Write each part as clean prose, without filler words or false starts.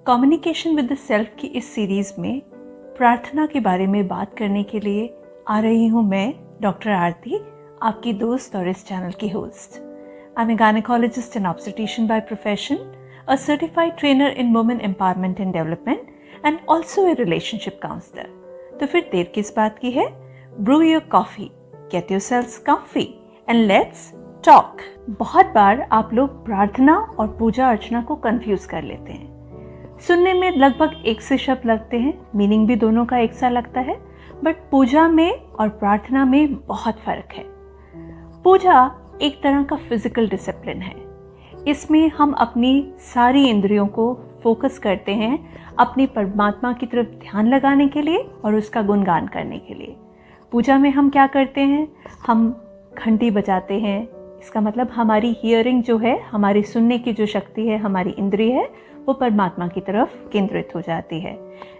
Communication with the self की इस series में प्रार्थना के बारे में बात करने के लिए आ रही हूँ मैं, डॉक्टर आरती, आपकी दोस्त और इस चैनल की host. I am a gynaecologist and obstetrician by profession, a certified trainer in women empowerment and development and also a relationship counsellor. तो फिर देर किस बात की है? Brew your coffee, get yourselves comfy and let's talk. बहुत बार आप लोग प्रार्थना और पूजा अर्चना को कंफ्यूज कर लेते हैं। सुनने में लगभग एक से शब्द लगते हैं, मीनिंग भी दोनों का एक सा लगता है, बट पूजा में और प्रार्थना में बहुत फर्क है। पूजा एक तरह का फिजिकल डिसिप्लिन है। इसमें हम अपनी सारी इंद्रियों को फोकस करते हैं अपनी परमात्मा की तरफ ध्यान लगाने के लिए और उसका गुणगान करने के लिए। पूजा में हम क्या करते हैं? हम घंटी बजाते हैं। इसका मतलब हमारी हियरिंग जो है, हमारी सुनने की जो शक्ति है, हमारी इंद्रिय है, वो परमात्मा की तरफ केंद्रित हो जाती है।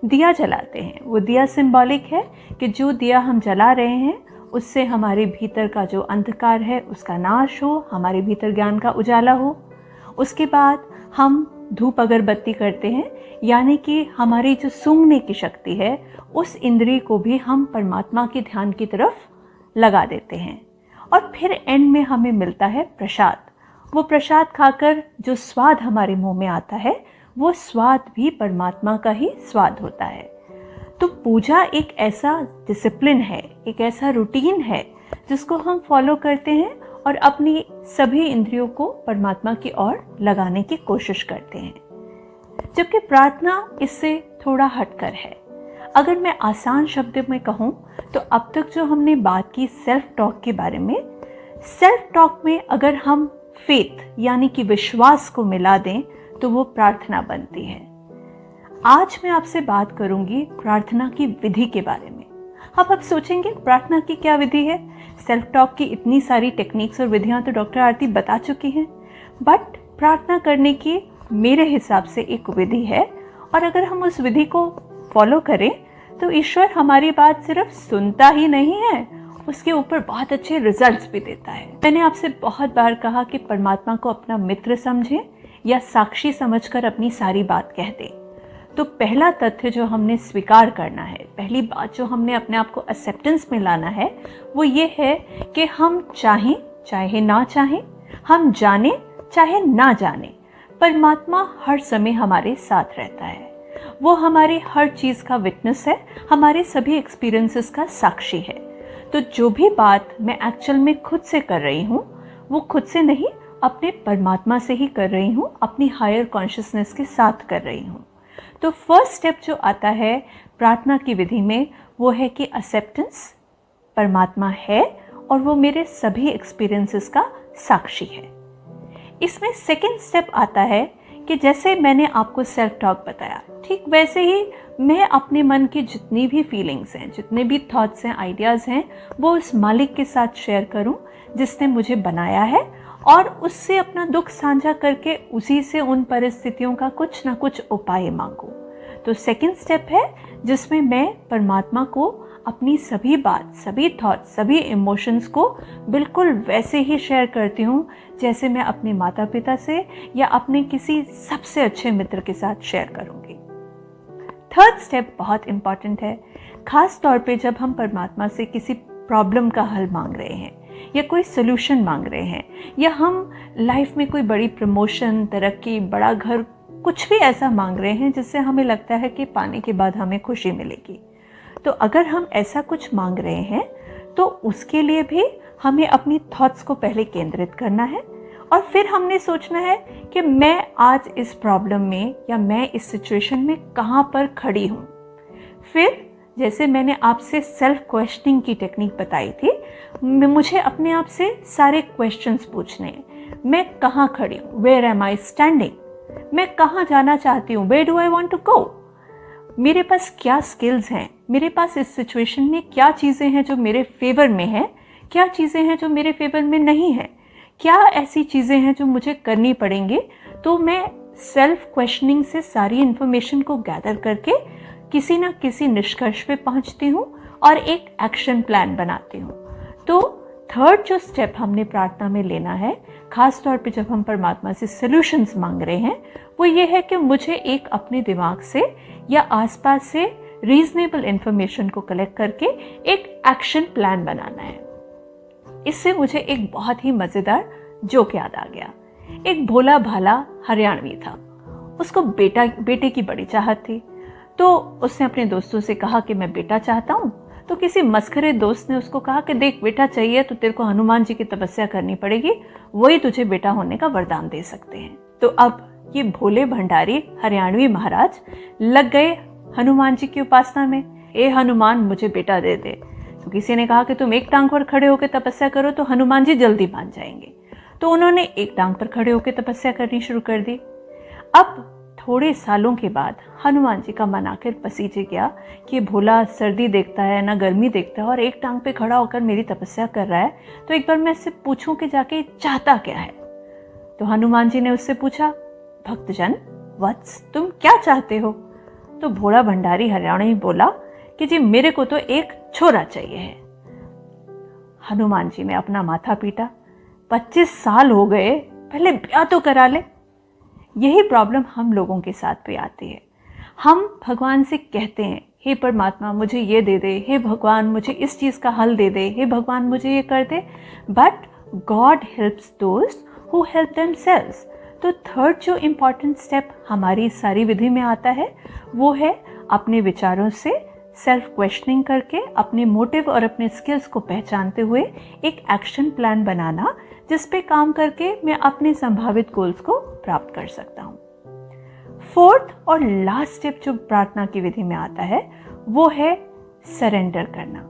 दिया जलाते हैं। वो दिया सिंबॉलिक है कि जो दिया हम जला रहे हैं उससे हमारे भीतर का जो अंधकार है उसका नाश हो, हमारे भीतर ज्ञान का उजाला हो। उसके बाद हम धूप अगरबत्ती करते हैं, यानी कि हमारी जो सूंघने की शक्ति है उस इंद्रिय को भी हम परमात्मा के ध्यान की तरफ लगा देते हैं। और फिर एंड में हमें मिलता है प्रसाद। वो प्रसाद खाकर जो स्वाद हमारे मुंह में आता है वो स्वाद भी परमात्मा का ही स्वाद होता है। तो पूजा एक ऐसा डिसिप्लिन है, एक ऐसा रूटीन है जिसको हम फॉलो करते हैं और अपनी सभी इंद्रियों को परमात्मा की ओर लगाने की कोशिश करते हैं। जबकि प्रार्थना इससे थोड़ा हटकर है। अगर मैं आसान शब्द में कहूँ तो अब तक जो हमने बात की सेल्फ टॉक के बारे में, सेल्फ टॉक में अगर हम फेथ यानी कि विश्वास को मिला दें तो वो प्रार्थना बनती है। आज मैं आपसे बात करूंगी प्रार्थना की विधि के बारे में। अब आप सोचेंगे प्रार्थना की क्या विधि है? सेल्फ टॉक की इतनी सारी टेक्निक्स और विधियां तो डॉक्टर आरती बता चुकी हैं, बट प्रार्थना करने की मेरे हिसाब से एक विधि है, और अगर हम उस विधि को फॉलो करें तो ईश्वर हमारी बात सिर्फ सुनता ही नहीं है, उसके ऊपर बहुत अच्छे रिजल्ट्स भी देता है। मैंने आपसे बहुत बार कहा कि परमात्मा को अपना मित्र समझें या साक्षी समझकर अपनी सारी बात कह दें। तो पहला तथ्य जो हमने स्वीकार करना है, पहली बात जो हमने अपने आप को एक्सेप्टेंस में लाना है, वो ये है कि हम चाहें चाहे ना चाहें, हम जाने चाहे ना जाने, परमात्मा हर समय हमारे साथ रहता है। वो हमारे हर चीज़ का विटनेस है, हमारे सभी एक्सपीरियंसेस का साक्षी है। तो जो भी बात मैं एक्चुअल में खुद से कर रही हूँ वो खुद से नहीं, अपने परमात्मा से ही कर रही हूँ, अपनी हायर कॉन्शियसनेस के साथ कर रही हूँ। तो फर्स्ट स्टेप जो आता है प्रार्थना की विधि में वो है कि एक्सेप्टेंस, परमात्मा है और वो मेरे सभी एक्सपीरियंसेस का साक्षी है। इसमें सेकेंड स्टेप आता है कि जैसे मैंने आपको सेल्फ टॉक बताया, ठीक वैसे ही मैं अपने मन की जितनी भी फीलिंग्स हैं, जितने भी थॉट्स हैं, आइडियाज़ हैं, वो उस मालिक के साथ शेयर करूं जिसने मुझे बनाया है, और उससे अपना दुख साझा करके उसी से उन परिस्थितियों का कुछ ना कुछ उपाय मांगूं। तो सेकंड स्टेप है जिसमें मैं परमात्मा को अपनी सभी बात, सभी थॉट्स, सभी इमोशंस को बिल्कुल वैसे ही शेयर करती हूँ जैसे मैं अपने माता पिता से या अपने किसी सबसे अच्छे मित्र के साथ शेयर करूँगी। थर्ड स्टेप बहुत इम्पॉर्टेंट है, खास तौर पे जब हम परमात्मा से किसी प्रॉब्लम का हल मांग रहे हैं या कोई सोल्यूशन मांग रहे हैं, या हम लाइफ में कोई बड़ी प्रमोशन, तरक्की, बड़ा घर, कुछ भी ऐसा मांग रहे हैं जिससे हमें लगता है कि पाने के बाद हमें खुशी मिलेगी। तो अगर हम ऐसा कुछ मांग रहे हैं तो उसके लिए भी हमें अपनी थॉट्स को पहले केंद्रित करना है, और फिर हमने सोचना है कि मैं आज इस प्रॉब्लम में या मैं इस सिचुएशन में कहाँ पर खड़ी हूँ। फिर जैसे मैंने आपसे सेल्फ क्वेश्चनिंग की टेक्निक बताई थी, मुझे अपने आप से सारे क्वेश्चंस पूछने हैं। मैं कहाँ खड़ी हूँ? Where am I standing? मैं कहाँ जाना चाहती हूँ? Where do I want to go? मेरे पास क्या स्किल्स हैं? मेरे पास इस सिचुएशन में क्या चीज़ें हैं जो मेरे फेवर में हैं? क्या चीज़ें हैं जो मेरे फेवर में नहीं हैं? क्या ऐसी चीज़ें हैं जो मुझे करनी पड़ेंगी? तो मैं सेल्फ क्वेश्चनिंग से सारी इन्फॉर्मेशन को गैदर करके किसी न किसी निष्कर्ष पे पहुंचती हूँ और एक एक्शन प्लान बनाती हूँ। तो थर्ड जो स्टेप हमने प्रार्थना में लेना है, खास तौर पे जब हम परमात्मा से सॉल्यूशंस मांग रहे हैं, वो ये है कि मुझे एक अपने दिमाग से या आसपास से रीजनेबल इंफॉर्मेशन को कलेक्ट करके एक एक्शन प्लान बनाना है। इससे मुझे एक बहुत ही मज़ेदार जोक याद आ गया। एक भोला भाला हरियाणवी था, उसको बेटे की बड़ी चाहत थी। तो उसने अपने दोस्तों से कहा कि मैं बेटा चाहता हूँ। तो किसी मस्खरे दोस्त ने उसको कहा कि देख, बेटा चाहिए तो तेरे को हनुमान जी की तपस्या करनी पड़ेगी, वही तुझे बेटा होने का वरदान दे सकते हैं। तो अब ये भोले भंडारी हरियाणवी महाराज लग गए हनुमान जी की उपासना में। ए हनुमान, मुझे बेटा दे दे। तो किसी ने कहा कि तुम एक टांग पर खड़े होकर तपस्या करो तो हनुमान जी जल्दी मान जाएंगे। तो उन्होंने एक टांग पर खड़े होकर तपस्या करनी शुरू कर दी। अब थोड़े सालों के बाद हनुमान जी का मन आकर पसीजे गया कि भोला सर्दी देखता है ना गर्मी देखता है और एक टांग पे खड़ा होकर मेरी तपस्या कर रहा है, तो एक बार मैं इससे पूछूं कि जाके चाहता क्या है। तो हनुमान जी ने उससे पूछा, भक्तजन वत्स, तुम क्या चाहते हो? तो भोला भंडारी हरियाणवी बोला कि जी मेरे को तो एक छोरा चाहिए है। हनुमान जी ने अपना माथा पीटा, 25 साल हो गए, पहले ब्याह तो करा ले। यही प्रॉब्लम हम लोगों के साथ भी आती है। हम भगवान से कहते हैं, हे परमात्मा मुझे ये दे दे, हे भगवान मुझे इस चीज़ का हल दे दे, हे भगवान मुझे ये कर दे, but God helps those who help themselves. तो थर्ड जो इम्पॉर्टेंट स्टेप हमारी सारी विधि में आता है, वो है अपने विचारों से सेल्फ क्वेश्चनिंग करके अपने मोटिव और अपने स्किल्स को पहचानते हुए एक एक्शन प्लान बनाना, जिस पे काम करके मैं अपने संभावित गोल्स को प्राप्त कर सकता हूँ। फोर्थ और लास्ट स्टेप जो प्रार्थना की विधि में आता है, वो है सरेंडर करना,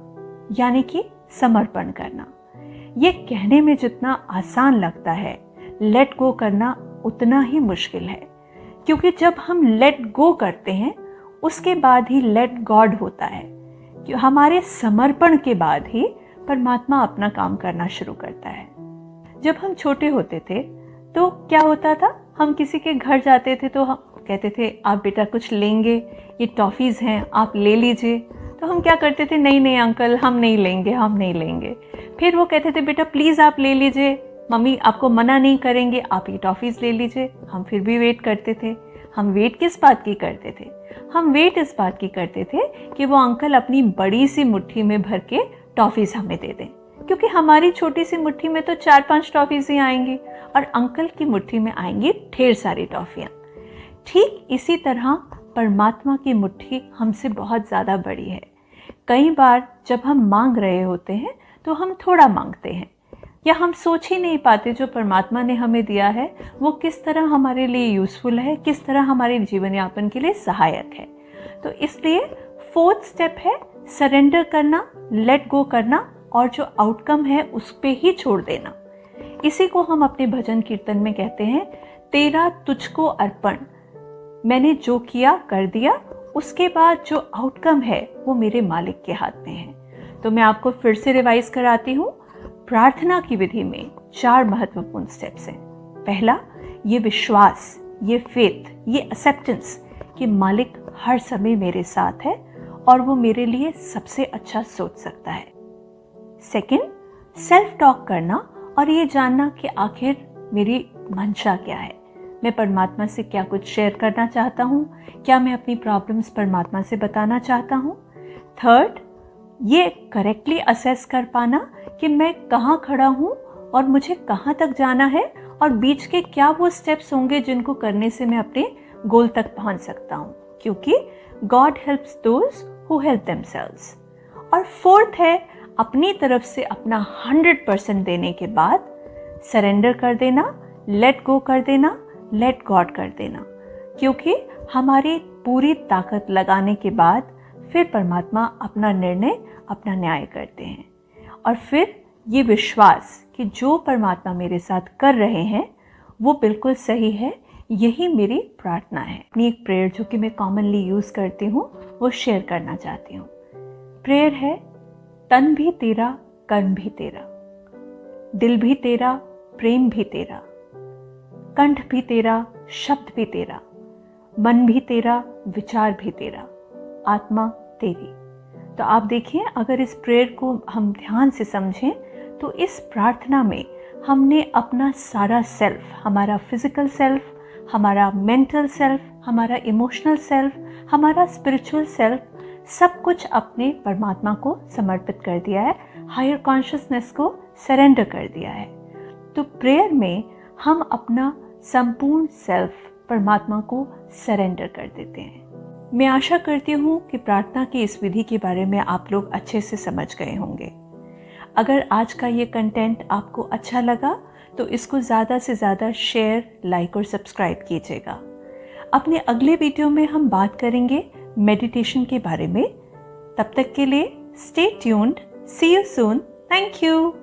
यानी कि समर्पण करना। ये कहने में जितना आसान लगता है, लेट गो करना उतना ही मुश्किल है, क्योंकि जब हम लेट गो करते हैं उसके बाद ही लेट गॉड होता है। कि हमारे समर्पण के बाद ही परमात्मा अपना काम करना शुरू करता है। जब हम छोटे होते थे तो क्या होता था, हम किसी के घर जाते थे तो हम कहते थे आप बेटा कुछ लेंगे, ये टॉफ़ीज़ हैं आप ले लीजिए। तो हम क्या करते थे, नहीं नहीं अंकल हम नहीं लेंगे, हम नहीं लेंगे। फिर वो कहते थे बेटा प्लीज़ आप ले लीजिए, मम्मी आपको मना नहीं करेंगे, आप ये टॉफ़ीज़ ले लीजिए। हम फिर भी वेट करते थे। हम वेट किस बात की करते थे? हम वेट इस बात की करते थे कि वो अंकल अपनी बड़ी सी मुट्ठी में भर के टॉफ़ीज़ हमें दे दें, क्योंकि हमारी छोटी सी मुट्ठी में तो 4-5 टॉफ़ीज़ ही आएंगी और अंकल की मुट्ठी में आएंगी ढेर सारी टॉफ़ियाँ। ठीक इसी तरह परमात्मा की मुट्ठी हमसे बहुत ज़्यादा बड़ी है। कई बार जब हम मांग रहे होते हैं तो हम थोड़ा मांगते हैं, या हम सोच ही नहीं पाते जो परमात्मा ने हमें दिया है वो किस तरह हमारे लिए यूज़फुल है, किस तरह हमारे जीवन यापन के लिए सहायक है। तो इसलिए फोर्थ स्टेप है सरेंडर करना, लेट गो करना, और जो आउटकम है उस पे ही छोड़ देना। इसी को हम अपने भजन कीर्तन में कहते हैं, तेरा तुझको अर्पण, मैंने जो किया कर दिया, उसके बाद जो आउटकम है वो मेरे मालिक के हाथ में है। तो मैं आपको फिर से रिवाइज कराती हूँ। प्रार्थना की विधि में 4 महत्वपूर्ण स्टेप्स हैं। पहला, ये विश्वास, ये फेथ, ये एक्सेप्टेंस कि मालिक हर समय मेरे साथ है और वो मेरे लिए सबसे अच्छा सोच सकता है। सेकंड, सेल्फ टॉक करना और ये जानना कि आखिर मेरी मंशा क्या है, मैं परमात्मा से क्या कुछ शेयर करना चाहता हूँ, क्या मैं अपनी प्रॉब्लम्स परमात्मा से बताना चाहता हूँ। थर्ड, ये करेक्टली असेस कर पाना कि मैं कहाँ खड़ा हूँ और मुझे कहाँ तक जाना है, और बीच के क्या वो स्टेप्स होंगे जिनको करने से मैं अपने गोल तक पहुँच सकता हूँ, क्योंकि God helps those who help themselves. और फोर्थ है अपनी तरफ से अपना 100% देने के बाद सरेंडर कर देना, लेट गो कर देना, लेट गॉड कर देना, क्योंकि हमारी पूरी ताकत लगाने के बाद फिर परमात्मा अपना निर्णय, अपना न्याय करते हैं। और फिर ये विश्वास कि जो परमात्मा मेरे साथ कर रहे हैं वो बिल्कुल सही है, यही मेरी प्रार्थना है। अपनी एक प्रेयर जो कि मैं कॉमनली यूज़ करती हूँ वो शेयर करना चाहती हूँ। प्रेयर है, तन भी तेरा, कर्म भी तेरा, दिल भी तेरा, प्रेम भी तेरा, कंठ भी तेरा, शब्द भी तेरा, मन भी तेरा, विचार भी तेरा, आत्मा तेरी। तो आप देखिए, अगर इस प्रेयर को हम ध्यान से समझें तो इस प्रार्थना में हमने अपना सारा सेल्फ, हमारा फिजिकल सेल्फ, हमारा मेंटल सेल्फ, हमारा इमोशनल सेल्फ, हमारा स्पिरिचुअल सेल्फ, सब कुछ अपने परमात्मा को समर्पित कर दिया है, हायर कॉन्शियसनेस को सरेंडर कर दिया है। तो प्रेयर में हम अपना संपूर्ण सेल्फ परमात्मा को सरेंडर कर देते हैं। मैं आशा करती हूँ कि प्रार्थना की इस विधि के बारे में आप लोग अच्छे से समझ गए होंगे। अगर आज का ये कंटेंट आपको अच्छा लगा तो इसको ज़्यादा से ज़्यादा शेयर, लाइक और सब्सक्राइब कीजिएगा। अपने अगले वीडियो में हम बात करेंगे मेडिटेशन के बारे में। तब तक के लिए stay tuned. See you soon. Thank you.